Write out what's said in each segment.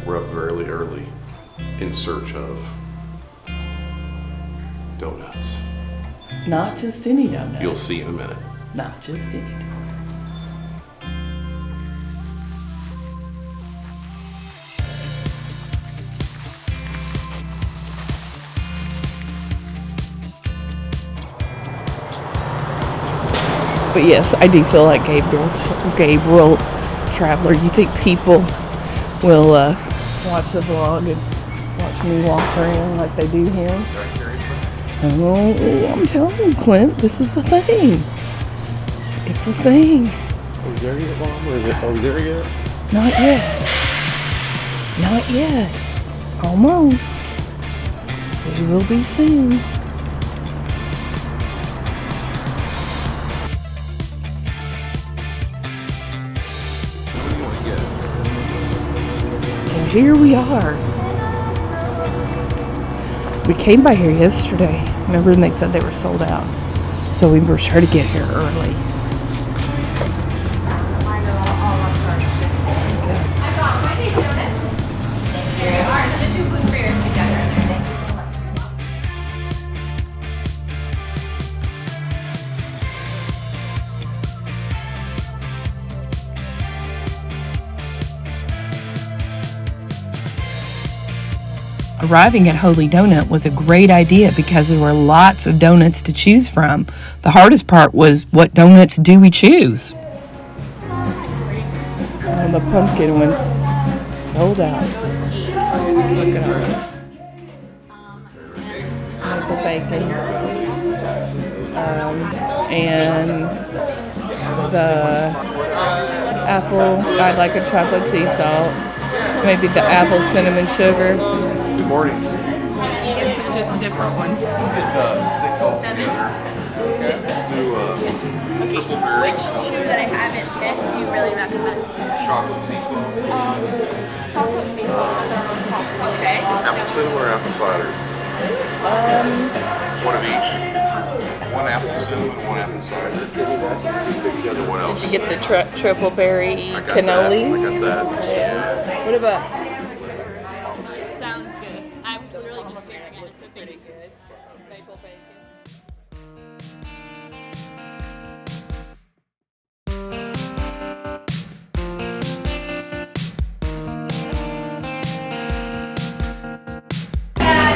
We're up very early in search of donuts. Not just any donuts. You'll see in a minute. Not just any donuts. But yes, I do feel like Gabriel Traveler. You think people will watch the vlog and watch me walk around like they do him? Oh, I'm telling you, Clint, this is the thing. It's a thing. Are we there yet, Mom? Are we there yet? Not yet. Not yet. Almost. We will be soon. And here we are. We came by here yesterday. Remember, and they said they were sold out. So we were trying to get here early. I got my donuts. There you are. And the two blueberries together. Arriving at Holy Donut was a great idea because there were lots of donuts to choose from. The hardest part was, what donuts do we choose? The pumpkin ones sold out. Look at her. Maple bacon. And the apple, I'd like a chocolate sea salt. Maybe the apple cinnamon sugar. Good morning. Get some just different ones. It's 6 altogether. Let's do triple berry. Which two that I haven't picked do you really recommend? Chocolate sea salt. Chocolate sea salt. Okay. Apple cinnamon or apple cider? One of each. One apple cinnamon, one apple cider. What else? You get the triple berry I got cannoli. that. I got that. Okay. What about? Sounds good. I was literally just staring at it, so thank you. Maple bacon.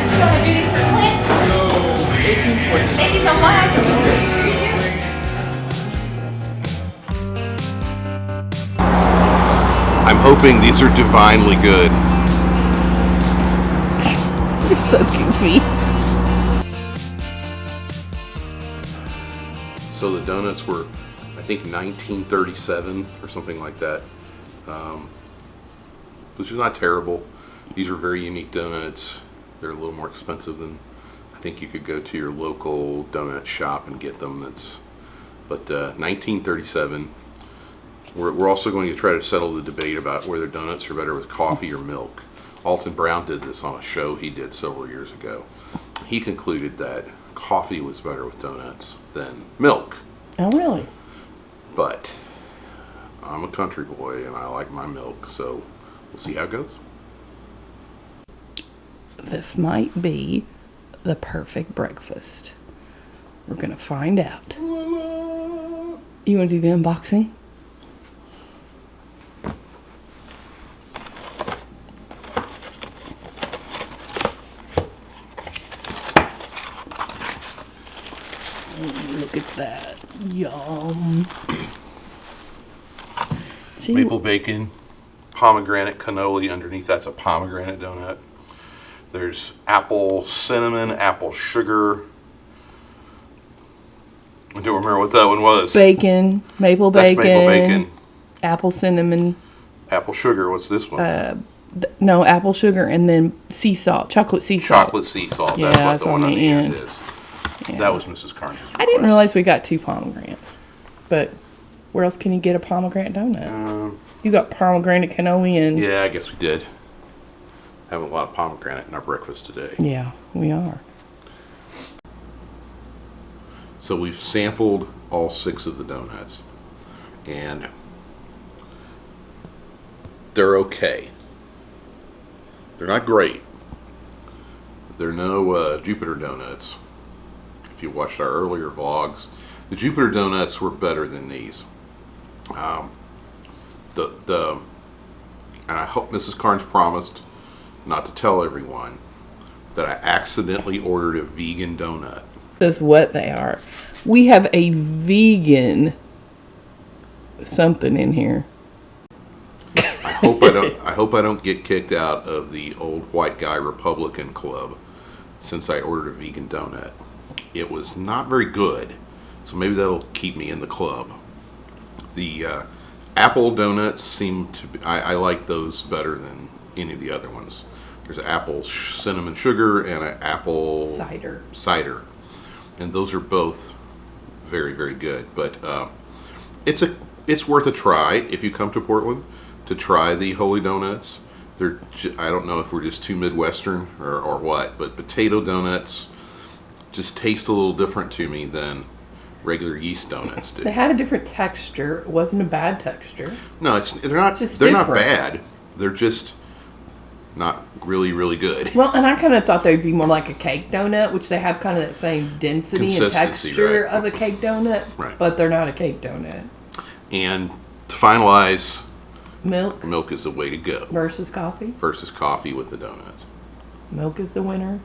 You want to do these for Clint? Thank you so much. I'm hoping these are divinely good. You're so goofy. So the donuts were, I think, 1937 or something like that, which is not terrible. These are very unique donuts. They're a little more expensive than I think you could go to your local donut shop and get them. But 1937. We're also going to try to settle the debate about whether donuts are better with coffee or milk. Alton Brown did this on a show he did several years ago. He concluded that coffee was better with donuts than milk. Oh, really? But I'm a country boy and I like my milk, so we'll see how it goes. This might be the perfect breakfast. We're gonna find out. You wanna do the unboxing? Look at that. Yum. Maple bacon, pomegranate cannoli underneath. That's a pomegranate donut. There's apple cinnamon, apple sugar. I don't remember what that one was. Bacon, maple That's bacon, maple bacon. apple cinnamon. Apple sugar. What's this one? No, apple sugar, and then sea salt, chocolate sea salt. Chocolate sea salt. Yeah, That's what that's the one on on the the end end. is. Yeah. That was Mrs. Karnes' request. I didn't realize we got 2 pomegranates. But where else can you get a pomegranate donut? You got pomegranate cannoli and... Yeah, I guess we did. Having a lot of pomegranate in our breakfast today. Yeah, we are. So we've sampled all 6 of the donuts, and they're okay. They're not great. They're no Jupiter donuts. If you watched our earlier vlogs, the Jupiter donuts were better than these. And I hope Mrs. Karnes promised not to tell everyone that I accidentally ordered a vegan donut. That's what they are. We have a vegan something in here. I hope I don't get kicked out of the old white guy Republican club since I ordered a vegan donut. It was not very good, so maybe that'll keep me in the club. The apple donuts seem to be, I like those better than any of the other ones. There's an apple cinnamon sugar and an apple cider, and those are both very, very good. But it's worth a try if you come to Portland to try the Holy Donuts. I don't know if we're just too Midwestern or what, but potato donuts just taste a little different to me than regular yeast donuts do. They had a different texture. It wasn't a bad texture. No, they're not. They're not bad. They're just not really, really good. Well, and I kind of thought they'd be more like a cake donut, which they have kind of that same density and texture right, of a cake donut, right, but they're not a cake donut. And to finalize, milk is the way to go. Versus coffee with the donuts. Milk is the winner.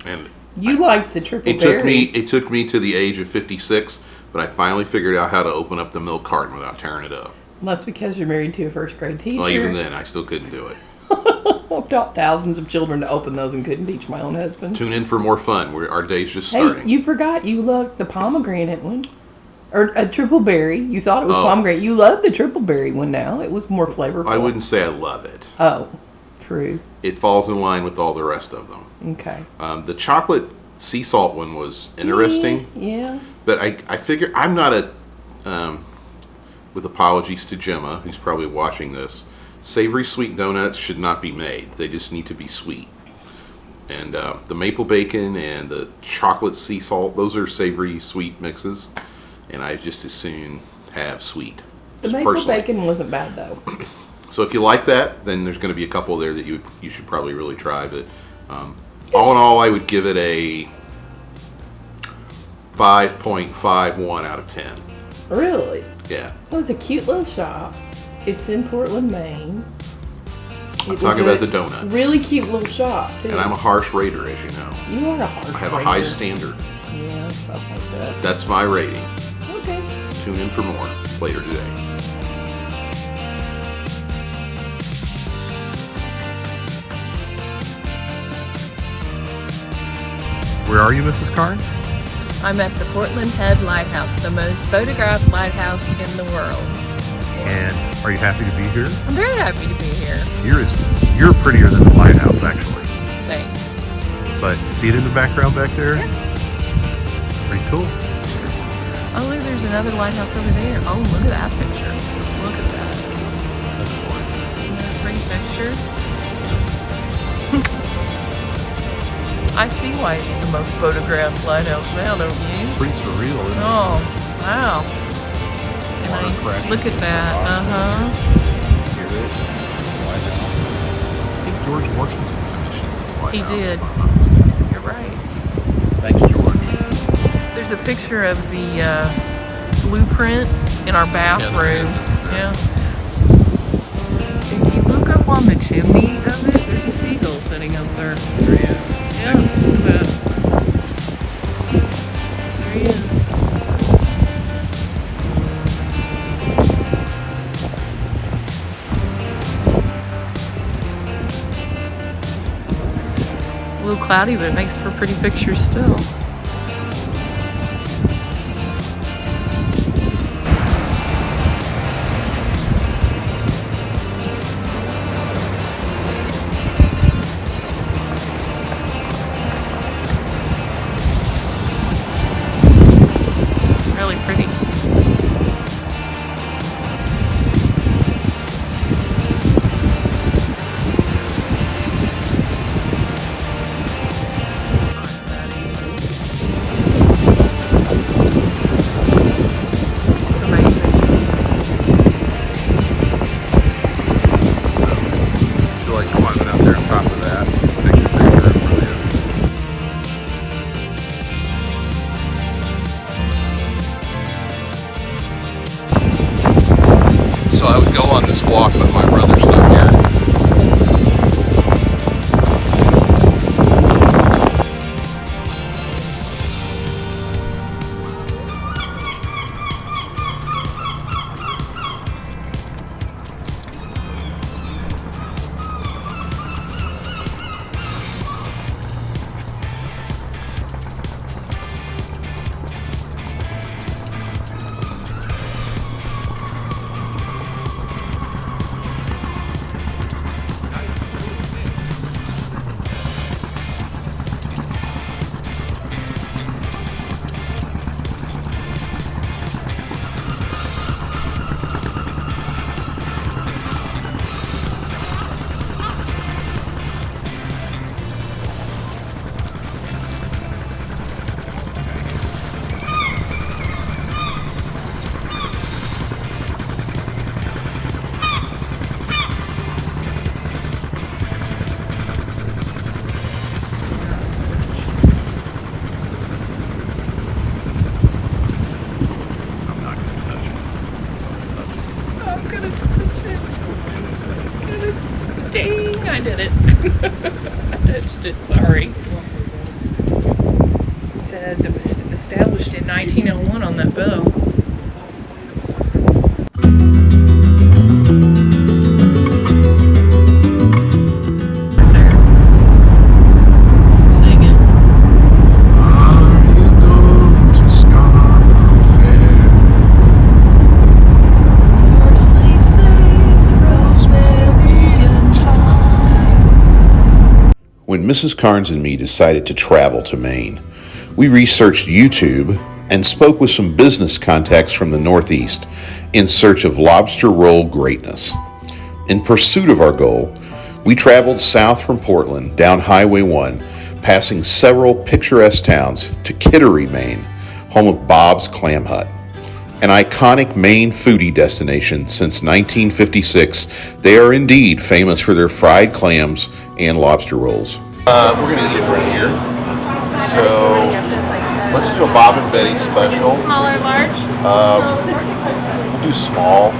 And you liked the triple berry. It took me to the age of 56, but I finally figured out how to open up the milk carton without tearing it up. Well, that's because you're married to a first grade teacher. Well, even then, I still couldn't do it. I've taught thousands of children to open those and couldn't teach my own husband. Tune in for more fun. Our day's just starting. Hey, you forgot you loved the pomegranate one. Or a triple berry. You thought it was pomegranate. You loved the triple berry one now. It was more flavorful. I wouldn't say I love it. Oh, true. It falls in line with all the rest of them. Okay. The chocolate sea salt one was interesting. Yeah. But I figure I'm not with apologies to Gemma, who's probably watching this, savory sweet donuts should not be made. They just need to be sweet. And the maple bacon and the chocolate sea salt, those are savory sweet mixes. And I just as soon have sweet. The maple bacon wasn't bad though. So if you like that, then there's going to be a couple there that you should probably really try. But all in all, I would give it a 5.51 out of 10. Really? Yeah. It was a cute little shop. It's in Portland, Maine. I'm talking about the donut. Really cute little shop too. And I'm a harsh rater, as you know. You are a harsh rater. I have a high standard. Yeah, stuff like that. That's my rating. Okay. Tune in for more later today. Where are you, Mrs. Karnes? I'm at the Portland Head Lighthouse, the most photographed lighthouse in the world. And are you happy to be here? I'm very happy to be here. You're prettier than the lighthouse, actually. Thanks. But see it in the background back there? Yeah. Pretty cool. Oh, look, there's another lighthouse over there. Oh, look at that picture. Look at that. That's gorgeous. Isn't that a pretty picture? I see why it's the most photographed lighthouse now, don't you? Pretty surreal, isn't it? Oh, wow. Look at that. Hear it? I think George Washington commissioned this lighthouse. He did. If I'm not mistaken. You're right. Thanks, George. There's a picture of the blueprint in our bathroom. Yeah. If you look up on the chimney of it, there's a seagull sitting up there. There he is. Yeah, look at that. There he is. A little cloudy, but it makes for pretty pictures still. Really pretty. Dang, I did it. I touched it, sorry. It says it was established in 1901 on that bill. When Mrs. Karnes and me decided to travel to Maine, we researched YouTube and spoke with some business contacts from the Northeast in search of lobster roll greatness. In pursuit of our goal, we traveled south from Portland down Highway 1, passing several picturesque towns to Kittery, Maine, home of Bob's Clam Hut. An iconic Maine foodie destination since 1956, they are indeed famous for their fried clams and lobster rolls. We're going to eat right here. So let's do a Bob and Betty special. Small or large? We'll do small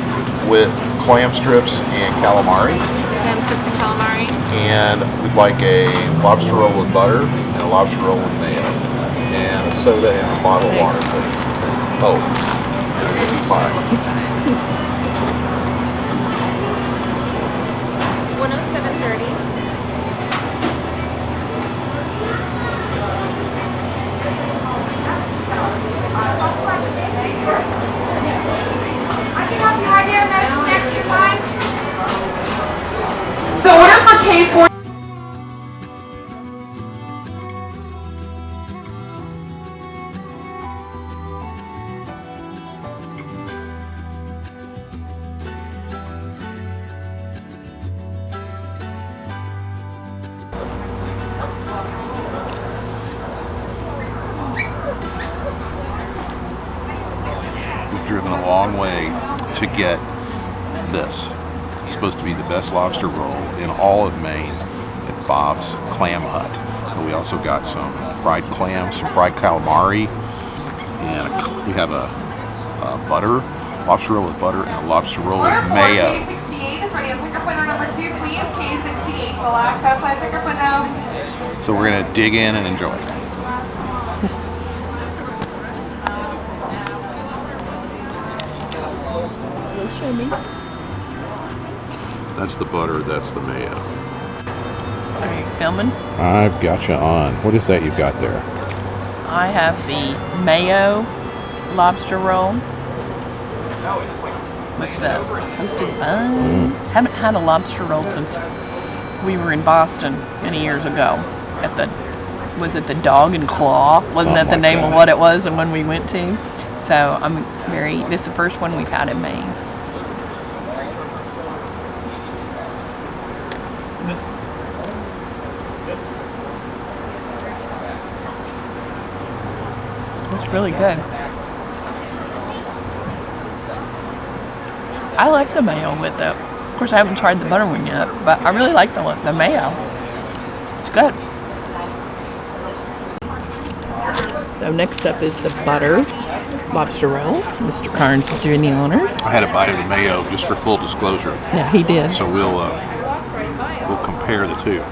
with clam strips and calamari. Clam strips and calamari. And we'd like a lobster roll with butter and a lobster roll with mayo. And a soda and a bottle of water, please. Oh, and a Whippy Pie. 107.30. The order for K4. We've driven a long way to get this. It's supposed to be the best lobster roll in all of Maine at Bob's Clam Hut. And we also got some fried clams, some fried calamari, and we have a butter, lobster roll with butter, and a lobster roll with mayo. K68 is ready. On picker window number 2, please. K68, the last outside picker window. So we're gonna dig in and enjoy. Show me. That's the butter, that's the mayo. Are you filming? I've got you on. What is that you've got there? I have the mayo lobster roll with the toasted bun. Haven't had a lobster roll since we were in Boston many years ago at the, was it the Dog and Claw? Wasn't that the name of what it was and when we went to? So this is the first one we've had in Maine. It's really good. I like the mayo with it. Of course, I haven't tried the butter one yet, but I really like the mayo. It's good. So next up is the butter lobster roll. Mr. Karnes is doing the honors. I had a bite of the mayo just for full disclosure. Yeah, he did. So we'll compare the two.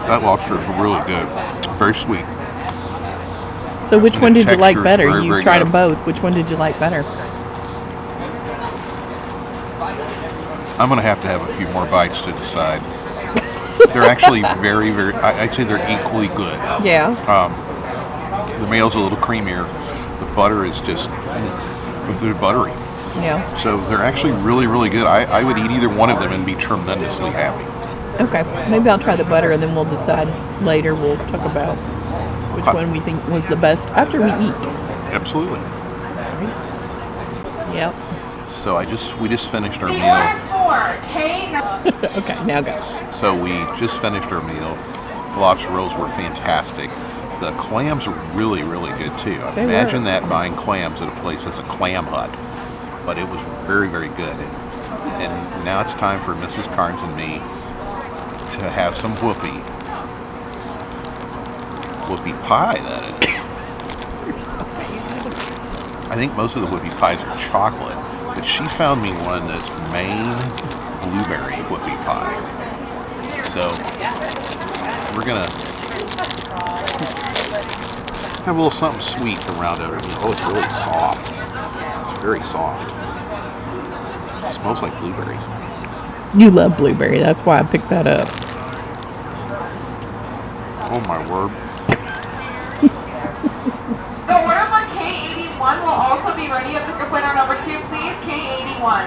That lobster is really good. Very sweet. So which one did you like texture is better? very, You very tried good. them both. Which one did you like better? I'm going to have a few more bites to decide. They're actually very, very, I'd say they're equally good. Yeah. The mayo's a little creamier. The butter is just, they're buttery. Yeah. So they're actually really, really good. I would eat either one of them and be tremendously happy. Okay. Maybe I'll try the butter and then we'll decide later. We'll talk about which one we think was the best after we eat. Absolutely. Yep. So we just finished our The meal. order for K. Okay, now go. So we just finished our meal. The lobster rolls were fantastic. The clams were really, really good too. They Imagine were. that, buying clams at a place that's a clam hut. But it was very, very good. And now it's time for Mrs. Karnes and me to have some whoopee. Whippy Pie, that is. I think most of the Whippy Pies are chocolate, but she found me one that's Maine blueberry Whippy Pie. So we're gonna have a little something sweet to round out. Oh, it's really soft. It's very soft. It smells like blueberries. You love blueberry. That's why I picked that up. Oh my word. The order for K81 will also be ready at pick-up window number 2, please. K81.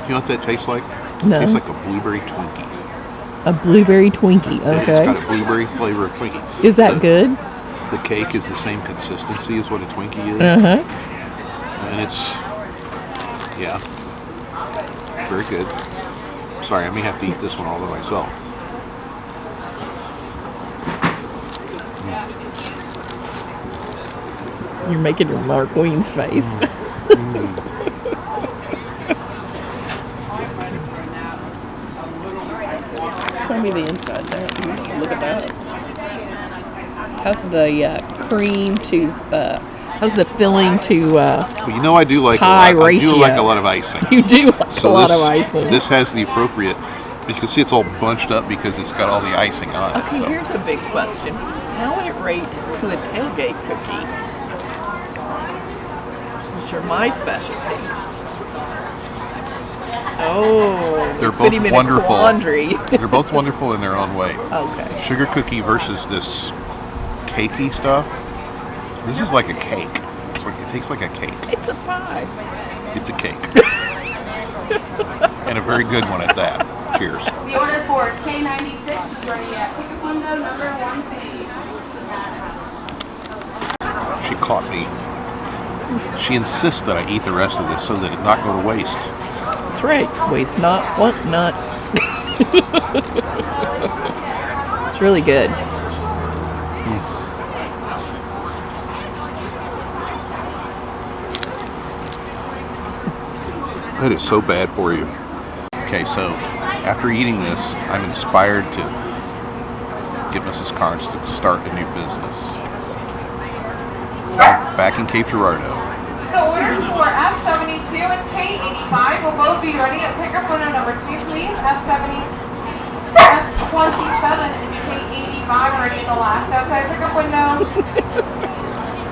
You know what that tastes like? No. It tastes like a blueberry Twinkie. A blueberry Twinkie. It's Okay. got a blueberry flavor of Twinkie. Is that good? The cake is the same consistency as what a Twinkie is. Uh-huh. And it's, yeah, very good. Sorry, I may have to eat this one all by myself. You're making your Mark Queen's face. Show me the inside there. Look at that. How's the cream to, how's the filling to, Well, you know I do like pie I do ratio. like a lot of icing. you do like a lot of icing. This has the appropriate. You can see it's all bunched up because it's got all the icing on it. Okay, so. here's a big question. How would it rate to a tailgate cookie? Which are my specialty. Oh, They're put both him in wonderful. A quandary. They're both wonderful in their own way. Okay. Sugar cookie versus this cakey stuff. This is like a cake. It tastes like a cake. It's a pie. It's a cake. And a very good one at that. Cheers. The order for K96 is ready at pick-up window number 1, please. She caught me. She insists that I eat the rest of this so that it not go to waste. That's right. Waste not, want not. It's really good. That is so bad for you. Okay, so after eating this, I'm inspired to get Mrs. Karnes to start a new business. Back in Cape Girardeau. The orders for F72 and K85 will both be ready at pick-up window number 2, please. F27 and K85 are ready at the last outside pick-up window.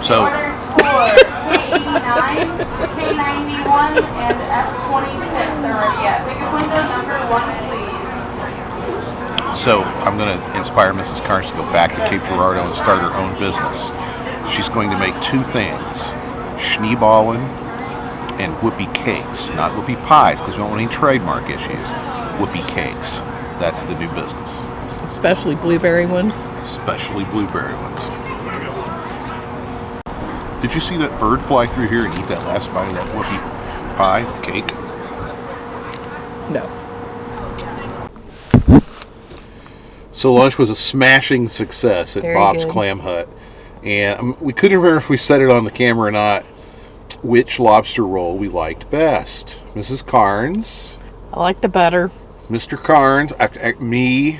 So, Orders for K89, K91, and F26 are ready at pick-up window number 1, please. so I'm going to inspire Mrs. Karnes to go back to Cape Girardeau and start her own business. She's going to make two things. Schneeballen and Whippy cakes. Not Whippy pies, because we don't want any trademark issues. Whippy cakes. That's the new business. Especially blueberry ones. Especially blueberry ones. Did you see that bird fly through here and eat that last bite of that Whippy pie cake? No. So lunch was a smashing success at Very Bob's good. Clam Hut. And we couldn't remember if we said it on the camera or not, which lobster roll we liked best. Mrs. Karnes, I like the butter. Mr. Karnes, me.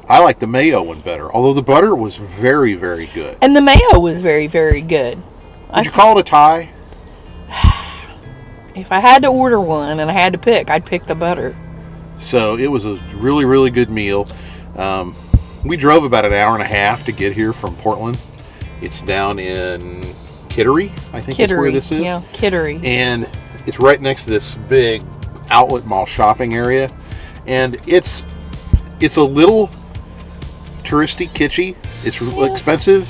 I like the mayo one better, although the butter was very, very good. And the mayo was very, very good. Would you call it a tie? If I had to order one and I had to pick, I'd pick the butter. So it was a really, really good meal. We drove about an hour and a half to get here from Portland. It's down in Kittery, I think is where this is. Yeah, Kittery. And it's right next to this big outlet mall shopping area. And it's a little touristy, kitschy. It's expensive,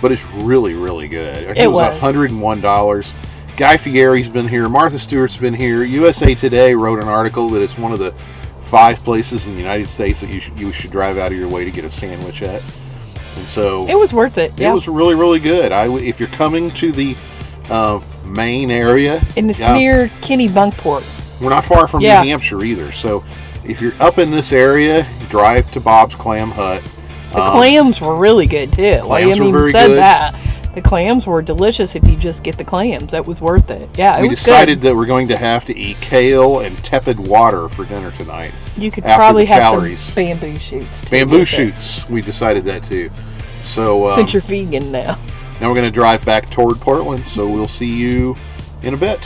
but it's really, really good. I think it was $101. Guy Fieri's been here. Martha Stewart's been here. USA Today wrote an article that it's one of the 5 places in the United States that you should drive out of your way to get a sandwich at. And so It was worth it. it was really, really good. If you're coming to the Maine area, And it's near Kennebunkport. we're not far from Yeah. New Hampshire either. So if you're up in this area, drive to Bob's Clam Hut. The clams were really good too. I clams haven't were even very said good. that. The clams were delicious if you just get the clams. That was worth it. Yeah, We it was decided good. that we're going to have to eat kale and tepid water for dinner tonight. You could after probably the have calories. some bamboo shoots too. Bamboo with it, shoots. We decided that too. So since you're vegan now. now we're going to drive back toward Portland. So we'll see you in a bit.